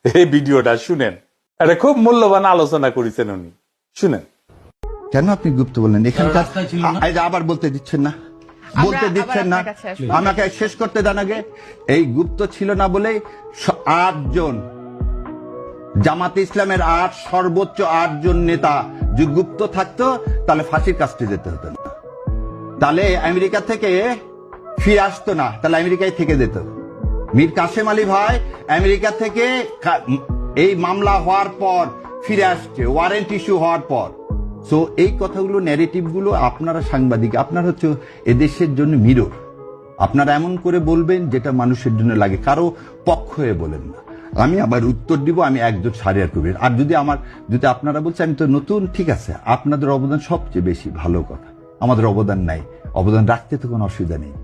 এই ভিডিওটা শুনেন, এটা খুব মূল্যবান আলোচনা করেছেন উনি, শুনেন। কেন আপনি গুপ্ত বললেন? এখানকার আবার বলতে দিচ্ছেন না, বলতে দিচ্ছেন না, আমাকে শেষ করতে দেন আগে। এই গুপ্ত ছিল না বলেই 8 জন জামাতে ইসলামের সর্বোচ্চ 8 জন নেতা যদি গুপ্ত থাকতো তাহলে ফাঁসির কাস্টে যেতে হতো না, তাহলে আমেরিকা থেকে ফিরে আসতো না, তাহলে আমেরিকায় থেকে যেত। মীর কাসেম আলী ভাই আমেরিকা থেকে এই মামলা হওয়ার পর ফিরে আসছে, ওয়ারেন্ট ইস্যু হওয়ার পর। সো এই কথাগুলো, ন্যারেটিভ গুলো আপনারা সাংবাদিক, আপনারা হচ্ছে এদেশের জন্য মিরর। আপনারা এমন করে বলবেন যেটা মানুষের জন্য লাগে, কারো পক্ষ হয়ে বলেন না। আমি আবার উত্তর দিব, আমি একজন সারিয়ার কবির। আর যদি আপনারা বলছেন আমি তো নতুন, ঠিক আছে, আপনাদের অবদান সবচেয়ে বেশি, ভালো কথা। আমাদের অবদান নাই, অবদান রাখতে তো কোনো অসুবিধা নেই।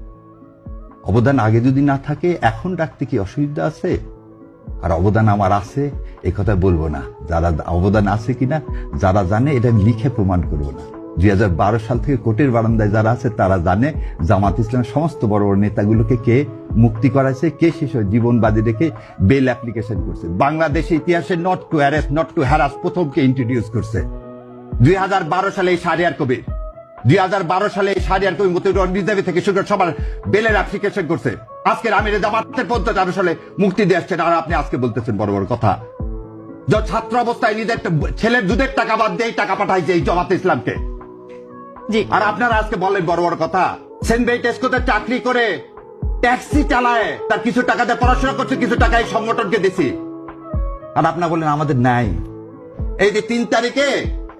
অবদান আগে যদি না থাকে এখন রাখতে কি অসুবিধা আছে? আর অবদান আমার আছে এ কথা বলবো না, যারা অবদান আছে কিনা যারা জানে এটা লিখে প্রমাণ করবো না। 2012 সাল থেকে কোর্টের বারান্দায় যারা আছে তারা জানে জামাত ইসলামের সমস্ত বড় বড় নেতাগুলোকে কে মুক্তি করাইছে, কে শেষ জীবন বাজি রেখে বেল অ্যাপ্লিকেশন করছে। বাংলাদেশের ইতিহাসে not to arrest, not to harass প্রথমকে ইন্ট্রোডিউস করছে 2012 সালে এই শাহরিয়ার কবির। 2012 সালে এই শাহরিয়ার কবির মতিউর রিজার্ভ থেকে শুরু করে সবার বেলের অ্যাপ্লিকেশন করছে। আজকের আমির জামাতের 15 সালে মুক্তি দিয়ে আসছেন, আর আপনি আজকে বলতেছেন বড় বড় কথা। ছাত্র অবস্থায় নিজের ছেলের দুধের টাকা বাদ দিয়ে টাকা পাঠাইছে এই জামাত ইসলামকে, আর আপনারা আজকে বলেন বড় বড় কথা। সেন্ট টেস্কোতে চাকরি করে ট্যাক্সি চালায়, তার কিছু টাকা দিয়ে পড়াশোনা করছে, কিছু টাকা এই সংগঠনকে দিছি, আর আপনারা বলেন আমাদের নাই। এই যে 3 তারিখে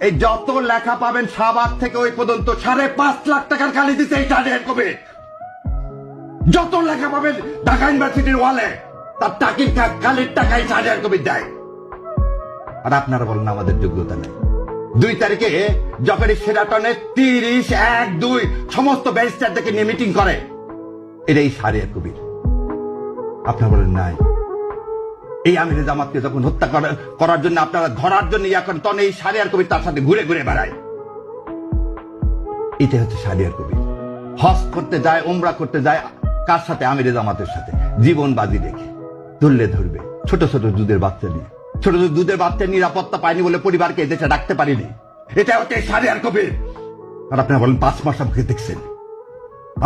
এই যত লেখা পাবেন শাহবাগ থেকে ওই পর্যন্ত 5.5 লাখ টাকার খালি দিচ্ছে এই শাহরিয়ার কবির। যত লেখা পাবেন ঢাকা ইউনিভার্সিটির ওয়ালে তার টাকির খালির টাকাই শাহরিয়ার কবির দেয়, আর আপনারা বলেন আমাদের যোগ্যতা নেই। 2 তারিখে জকের সেরাটনে 30-1-2 সমস্ত ব্যারিস্টার দেখে নিয়ে মিটিং করে, এটাই শাহরিয়ার কবির। আপনারা বলেন নাই। এই আমিরে জামাতকে যখন হত্যা করার জন্য আপনারা ধরার জন্য এখন তখন এই শাহরিয়ার কবির তার সাথে ঘুরে ঘুরে বেড়ায়। এটা হচ্ছে শাহরিয়ার কবির। হজ করতে যায়, উমরা করতে যায়, কার সাথে? আমিরে জামাতের সাথে, জীবন বাজি রেখে। ধরলে ধরবে ছোট ছোট দুধের বাচ্চা নিয়ে, ছোট ছোট দুধের বাচ্চা নিরাপত্তা পায়নি বলে পরিবারকে এদেশে রাখতে পারিনি। এটা হচ্ছে শাহরিয়ার কবির। আর আপনারা বলেন 5 মাস আমাকে দেখছেন,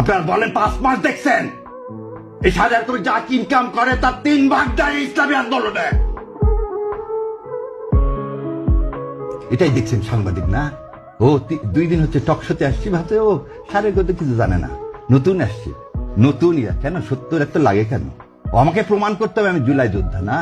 আপনারা বলেন 5 মাস দেখছেন। এই শাহরিয়ার কবির যা ইনকাম করে তার 3 ভাগ যায় ইসলামী আন্দোলনে। এটাই দেখছেন সাংবাদিক না? ও 2 দিন হচ্ছে টকশোতে আসছি, ভাবছে ও শাহরিয়ার কবির কিছু জানে না, নতুন আসছি। নতুন কেন? 70 এত লাগে কেন? ও আমাকে প্রমাণ করতে হবে আমি জুলাই যোদ্ধা না।